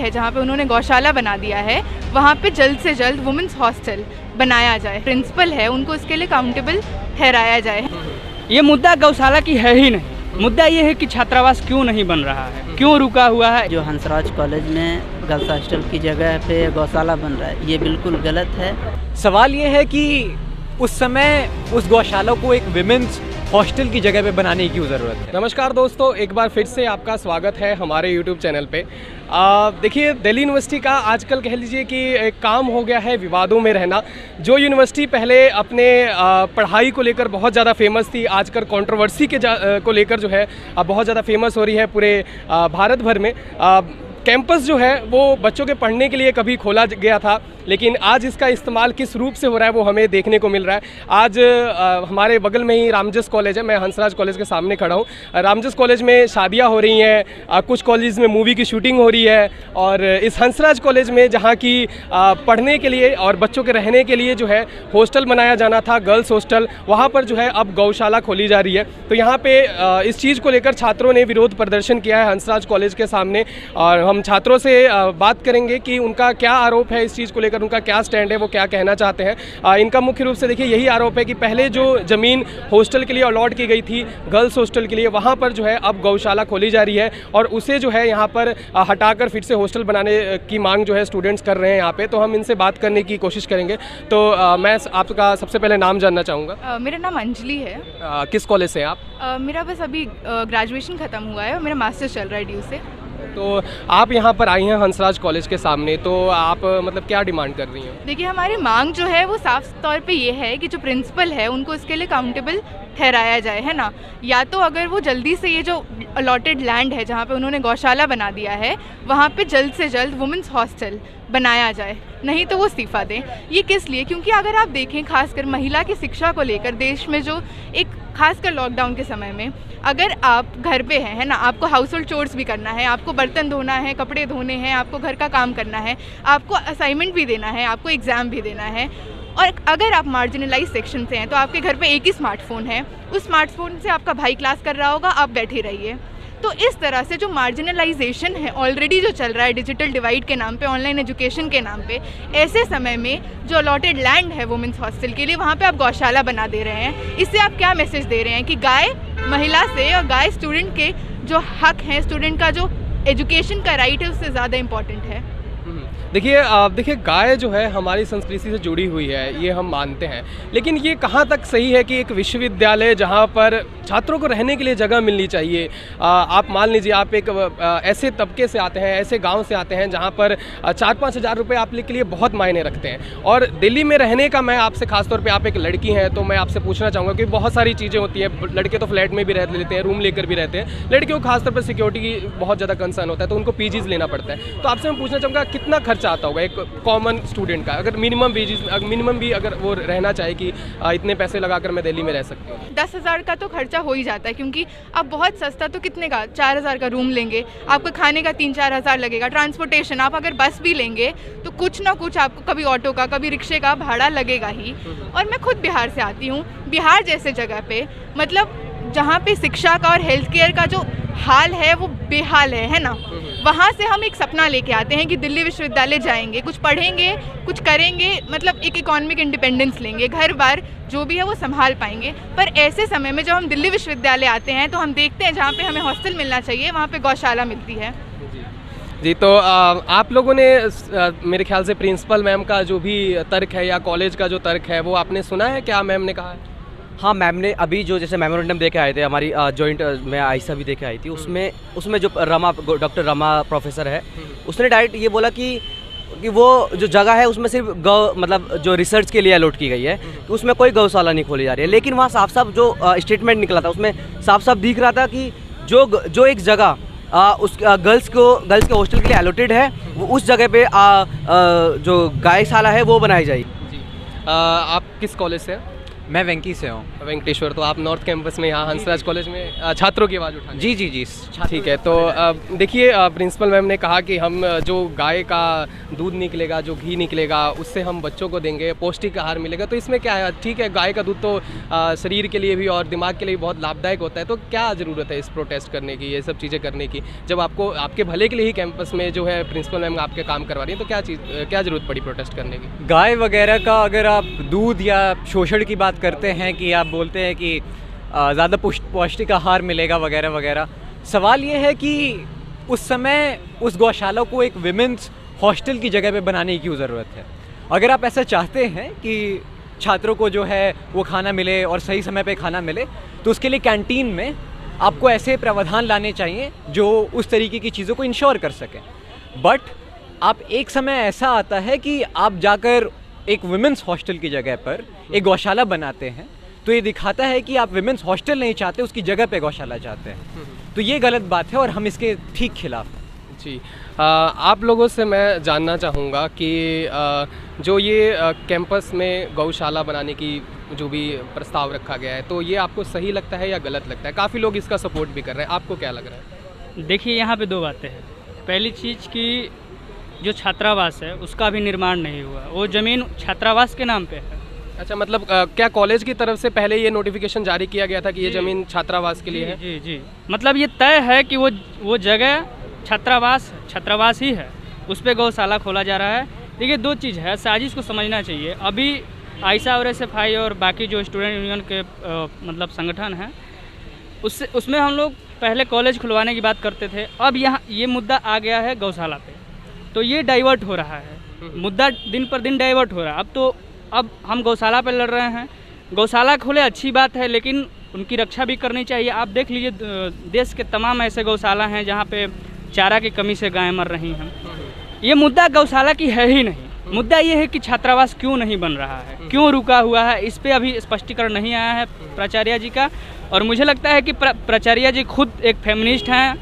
है जहाँ पे उन्होंने गौशाला बना दिया है, वहाँ पे जल्द से जल्द वुमेंस हॉस्टल बनाया जाए। प्रिंसिपल है उनको इसके लिए अकाउंटेबल ठहराया जाए। ये मुद्दा गौशाला की है ही नहीं, मुद्दा ये है कि छात्रावास क्यों नहीं बन रहा है, क्यों रुका हुआ है। जो हंसराज कॉलेज में गर्ल्स हॉस्टल की जगह पे गौशाला बन रहा है, ये बिल्कुल गलत है। सवाल ये है कि उस समय उस गौशाला को एक विमेंस हॉस्टल की जगह पे बनाने की ज़रूरत है। नमस्कार दोस्तों, एक बार फिर से आपका स्वागत है हमारे यूट्यूब चैनल पे। देखिए, दिल्ली यूनिवर्सिटी का आजकल कह लीजिए कि एक काम हो गया है विवादों में रहना। जो यूनिवर्सिटी पहले अपने पढ़ाई को लेकर बहुत ज़्यादा फेमस थी, आजकल कंट्रोवर्सी को लेकर जो है बहुत ज़्यादा फेमस हो रही है पूरे भारत भर में। कैंपस जो है वो बच्चों के पढ़ने के लिए कभी खोला गया था, लेकिन आज इसका इस्तेमाल किस रूप से हो रहा है वो हमें देखने को मिल रहा है। आज हमारे बगल में ही रामजस कॉलेज है, मैं हंसराज कॉलेज के सामने खड़ा हूँ। रामजस कॉलेज में शादियाँ हो रही हैं, कुछ कॉलेज में मूवी की शूटिंग हो रही है, और इस हंसराज कॉलेज में जहाँ की पढ़ने के लिए और बच्चों के रहने के लिए जो है हॉस्टल बनाया जाना था, गर्ल्स हॉस्टल, वहाँ पर जो है अब गौशाला खोली जा रही है। तो यहाँ पर इस चीज़ को लेकर छात्रों ने विरोध प्रदर्शन किया है हंसराज कॉलेज के सामने, और हम छात्रों से बात करेंगे कि उनका क्या आरोप है इस चीज़ को लेकर, उनका क्या स्टैंड है, वो क्या कहना चाहते हैं। इनका मुख्य रूप से देखिए यही आरोप है कि पहले जो ज़मीन हॉस्टल के लिए अलॉट की गई थी, गर्ल्स हॉस्टल के लिए, वहाँ पर जो है अब गौशाला खोली जा रही है, और उसे जो है यहाँ पर हटाकर फिर से हॉस्टल बनाने की मांग जो है स्टूडेंट्स कर रहे हैं यहाँ पे। तो हम इनसे बात करने की कोशिश करेंगे। तो मैं आपका सबसे पहले नाम जानना चाहूँगा। मेरा नाम अंजलि है। किस कॉलेज से आप? मेरा बस अभी ग्रेजुएशन ख़त्म हुआ है और मेरा मास्टर्स चल रहा है ड्यू से। तो आप यहाँ पर आई हैं हंसराज कॉलेज के सामने, तो आप मतलब क्या डिमांड कर रही हैं? देखिए, हमारी मांग जो है वो साफ तौर पे ये है कि जो प्रिंसिपल है उनको इसके लिए अकाउंटेबल ठहराया जाए, है ना। या तो अगर वो जल्दी से ये जो अलॉटेड लैंड है जहाँ पे उन्होंने गौशाला बना दिया है, वहाँ पे जल्द से जल्द वुमेंस हॉस्टल बनाया जाए, नहीं तो वो इस्तीफ़ा दें। ये किस लिए? क्योंकि अगर आप देखें खासकर महिला की शिक्षा को लेकर देश में जो एक खासकर लॉकडाउन के समय में, अगर आप घर पे हैं, है ना, आपको हाउस होल्ड चोर्स भी करना है, आपको बर्तन धोना है, कपड़े धोने हैं, आपको घर का काम करना है, आपको असाइनमेंट भी देना है, आपको एग्ज़ाम भी देना है, और अगर आप मार्जिनलाइज सेक्शन से हैं तो आपके घर पे एक ही स्मार्टफोन है, उस स्मार्टफोन से आपका भाई क्लास कर रहा होगा, आप बैठे रहिए। तो इस तरह से जो मार्जिनलाइजेशन है ऑलरेडी जो चल रहा है डिजिटल डिवाइड के नाम पे, ऑनलाइन एजुकेशन के नाम पे, ऐसे समय में जो अलॉटेड लैंड है वुमेंस हॉस्टल के लिए, वहाँ पे आप गौशाला बना दे रहे हैं। इससे आप क्या मैसेज दे रहे हैं कि गाय महिला से और गाय स्टूडेंट के जो हक हैं, स्टूडेंट का जो एजुकेशन का राइट है, उससे ज़्यादा इम्पॉर्टेंट है। देखिए गाय जो है हमारी संस्कृति से जुड़ी हुई है, ये हम मानते हैं, लेकिन ये कहाँ तक सही है कि एक विश्वविद्यालय जहाँ पर छात्रों को रहने के लिए जगह मिलनी चाहिए। आप मान लीजिए आप एक ऐसे तबके से आते हैं, ऐसे गांव से आते हैं जहाँ पर 4-5 हज़ार रुपये आप के लिए बहुत मायने रखते हैं, और दिल्ली में रहने का मैं आपसे खासतौर पे, आप एक लड़की हैं तो मैं आपसे पूछना चाहूँगा कि बहुत सारी चीज़ें होती हैं। लड़के तो फ्लैट में भी रह लेते हैं, रूम लेकर भी रहते हैं, लड़कियों को खासतौर पर सिक्योरिटी की बहुत ज़्यादा कंसर्न होता है, तो उनको पीजीज लेना पड़ता है। तो आपसे मैं पूछना चाहूँगा कितना खर्चा आता होगा एक कॉमन स्टूडेंट का, अगर मिनिमम भी अगर वो रहना चाहे कि इतने पैसे लगाकर मैं दिल्ली में रह सकती हूँ? 10,000 का तो खर्चा हो ही जाता है, क्योंकि अब बहुत सस्ता तो कितने का, 4,000 का रूम लेंगे, आपको खाने का 3-4 हज़ार लगेगा, ट्रांसपोर्टेशन, आप अगर बस भी लेंगे तो कुछ ना कुछ आपको कभी ऑटो का, कभी रिक्शे का भाड़ा लगेगा ही। और मैं खुद बिहार से आती हूँ। बिहार जैसे जगह पे, मतलब जहाँ पे शिक्षा का और हेल्थ केयर का जो हाल है वो बेहाल है ना, वहाँ से हम एक सपना लेके आते हैं कि दिल्ली विश्वविद्यालय जाएंगे, कुछ पढ़ेंगे, कुछ करेंगे, मतलब एक इकोनॉमिक इंडिपेंडेंस लेंगे, घर बार जो भी है वो संभाल पाएंगे। पर ऐसे समय में जब हम दिल्ली विश्वविद्यालय आते हैं तो हम देखते हैं जहाँ पे हमें हॉस्टल मिलना चाहिए, वहाँ पे गौशाला मिलती है। जी, तो आप लोगों ने मेरे ख्याल से प्रिंसिपल मैम का जो भी तर्क है या कॉलेज का जो तर्क है वो आपने सुना है, क्या मैम ने कहा है? हाँ, मैम ने अभी जो जैसे मेमोरेंडम दे के आए थे, हमारी जॉइंट में आयशा भी दे के आई थी, उसमें जो डॉक्टर रमा प्रोफेसर है, उसने डायरेक्ट ये बोला कि वो जो जगह है उसमें सिर्फ मतलब जो रिसर्च के लिए अलॉट की गई है, कि उसमें कोई गौशाला नहीं खोली जा रही है। लेकिन वहाँ साफ साफ जो स्टेटमेंट निकला था उसमें साफ साफ दिख रहा था कि जो एक जगह उस गर्ल्स के हॉस्टल के लिए अलॉटेड है, वो उस जगह पे जो गायशाला है वो बनाई जाएगी। आप किस कॉलेज से हैं? मैं वेंकी से हूँ। वेंकटेश्वर, तो आप नॉर्थ कैंपस में यहाँ हंसराज कॉलेज में छात्रों की आवाज़ उठाने। जी जी जी। ठीक है, तो देखिए प्रिंसिपल मैम ने कहा कि हम जो गाय का दूध निकलेगा, जो घी निकलेगा, उससे हम बच्चों को देंगे, पौष्टिक आहार मिलेगा। तो इसमें क्या है, ठीक है गाय का दूध तो शरीर के लिए भी और दिमाग के लिए भी बहुत लाभदायक होता है, तो क्या ज़रूरत है इस प्रोटेस्ट करने की, ये सब चीज़ें करने की, जब आपको आपके भले के लिए ही कैंपस में जो है प्रिंसिपल मैम आपके काम करवा रही है, तो क्या ज़रूरत पड़ी प्रोटेस्ट करने की? गाय वगैरह का अगर आप दूध या शोषण की बात करते हैं कि आप बोलते हैं कि ज़्यादा पौष्टिक आहार मिलेगा वगैरह वगैरह, सवाल ये है कि उस समय उस गौशाला को एक विमेंस हॉस्टल की जगह पे बनाने की क्यों ज़रूरत है? अगर आप ऐसा चाहते हैं कि छात्रों को जो है वो खाना मिले और सही समय पे खाना मिले, तो उसके लिए कैंटीन में आपको ऐसे प्रावधान लाने चाहिए जो उस तरीके की चीज़ों को इंश्योर कर सकें। बट आप एक समय ऐसा आता है कि आप जाकर एक विमेंस हॉस्टल की जगह पर एक गौशाला बनाते हैं, तो ये दिखाता है कि आप विमेंस हॉस्टल नहीं चाहते, उसकी जगह पे गौशाला चाहते हैं। तो ये गलत बात है और हम इसके ठीक खिलाफ हैं। जी, आप लोगों से मैं जानना चाहूँगा कि जो ये कैंपस में गौशाला बनाने की जो भी प्रस्ताव रखा गया है, तो ये आपको सही लगता है या गलत लगता है? काफ़ी लोग इसका सपोर्ट भी कर रहे हैं, आपको क्या लग रहा है? देखिए, यहाँ पे दो बातें हैं। पहली चीज़ कि जो छात्रावास है उसका भी निर्माण नहीं हुआ, वो ज़मीन छात्रावास के नाम पे है। अच्छा, मतलब क्या कॉलेज की तरफ से पहले ये नोटिफिकेशन जारी किया गया था कि ये ज़मीन छात्रावास के लिए है? जी जी, मतलब ये तय है कि वो जगह छात्रावास ही है, उस पर गौशाला खोला जा रहा है। देखिए, दो चीज़ है, साजिश को समझना चाहिए। अभी आयशा और SFI और बाकी जो स्टूडेंट यूनियन के मतलब संगठन हैं, उसमें हम लोग पहले कॉलेज खुलवाने की बात करते थे। अब यहाँ ये मुद्दा आ गया है गौशाला पे, तो ये डाइवर्ट हो रहा है, मुद्दा दिन पर दिन डाइवर्ट हो रहा है। अब हम गौशाला पे लड़ रहे हैं। गौशाला खोले अच्छी बात है, लेकिन उनकी रक्षा भी करनी चाहिए। आप देख लीजिए, देश के तमाम ऐसे गौशाला हैं जहाँ पे चारा की कमी से गायें मर रही हैं। ये मुद्दा गौशाला की है ही नहीं। मुद्दा ये है कि छात्रावास क्यों नहीं बन रहा है, क्यों रुका हुआ है, इस पे अभी स्पष्टीकरण नहीं आया है प्राचार्य जी का। और मुझे लगता है कि प्राचार्य जी खुद एक फेमिनिस्ट हैं,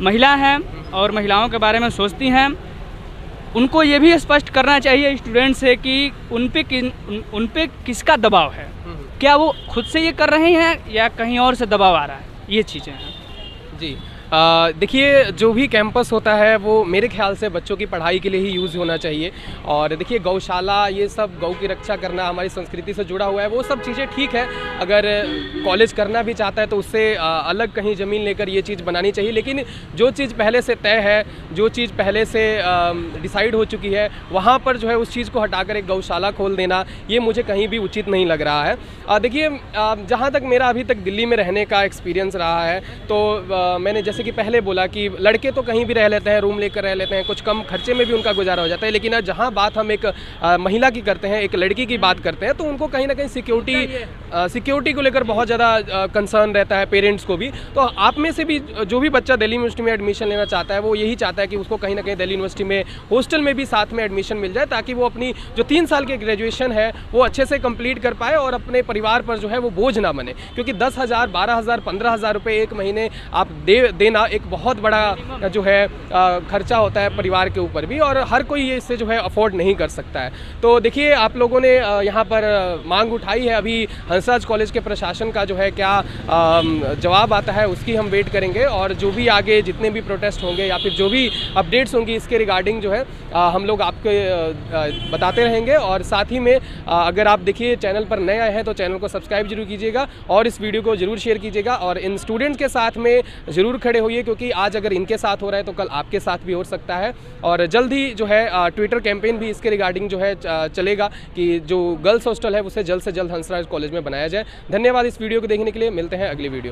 महिला हैं और महिलाओं के बारे में सोचती हैं। उनको ये भी स्पष्ट करना चाहिए स्टूडेंट से कि उन पे किसका दबाव है, क्या वो खुद से ये कर रहे हैं या कहीं और से दबाव आ रहा है, ये चीज़ें हैं। जी, देखिए, जो भी कैंपस होता है वो मेरे ख्याल से बच्चों की पढ़ाई के लिए ही यूज़ होना चाहिए। और देखिए, गौशाला, ये सब गौ की रक्षा करना हमारी संस्कृति से जुड़ा हुआ है, वो सब चीज़ें ठीक है। अगर कॉलेज करना भी चाहता है तो उससे अलग कहीं ज़मीन लेकर ये चीज़ बनानी चाहिए। लेकिन जो चीज़ पहले से तय है, जो चीज़ पहले से डिसाइड हो चुकी है, वहाँ पर जो है उस चीज़ को हटाकर एक गौशाला खोल देना, ये मुझे कहीं भी उचित नहीं लग रहा है। देखिए, जहाँ तक मेरा अभी तक दिल्ली में रहने का एक्सपीरियंस रहा है, तो मैंने जैसे कि पहले बोला कि लड़के तो कहीं भी रह लेते हैं, रूम लेकर रह लेते हैं, कुछ कम खर्चे में भी उनका गुजारा हो जाता है। लेकिन जहाँ बात हम एक महिला की करते हैं, एक लड़की की बात करते हैं, तो उनको कहीं ना कहीं सिक्योरिटी को लेकर बहुत ज़्यादा कंसर्न रहता है, पेरेंट्स को भी। तो आप में से भी जो भी बच्चा दिल्ली यूनिवर्सिटी में एडमिशन लेना चाहता है, वो यही चाहता है कि उसको कहीं ना कहीं दिल्ली यूनिवर्सिटी में हॉस्टल में भी साथ में एडमिशन मिल जाए, ताकि वो अपनी जो 3 साल की ग्रेजुएशन है वो अच्छे से कंप्लीट कर पाए और अपने परिवार पर जो है वो बोझ ना बने। क्योंकि 10,000, 12,000, 15,000 रुपये एक महीने आप देना एक बहुत बड़ा जो है खर्चा होता है परिवार के ऊपर भी, और हर कोई ये इससे जो है अफोर्ड नहीं कर सकता है। तो देखिए, आप लोगों ने यहाँ पर मांग उठाई है। अभी हंसराज कॉलेज के प्रशासन का जो है क्या जवाब आता है, उसकी हम वेट करेंगे। और जो भी आगे जितने भी प्रोटेस्ट होंगे या फिर जो भी अपडेट्स होंगी, इसके रिगार्डिंग जो है हम लोग आपके बताते रहेंगे। और साथ ही में अगर आप देखिए चैनल पर नए आए हैं तो चैनल को सब्सक्राइब जरूर कीजिएगा और इस वीडियो को जरूर शेयर कीजिएगा। और इन स्टूडेंट्स के साथ में ज़रूर खड़े होइए, क्योंकि आज अगर इनके साथ हो रहा है तो कल आपके साथ भी हो सकता है। और जल्द ही जो है ट्विटर कैंपेन भी इसके रिगार्डिंग जो है चलेगा कि जो गर्ल्स हॉस्टल है उसे जल्द से जल्द हंसराज कॉलेज में बनाया जाए। धन्यवाद इस वीडियो को देखने के लिए। मिलते हैं अगली वीडियो में।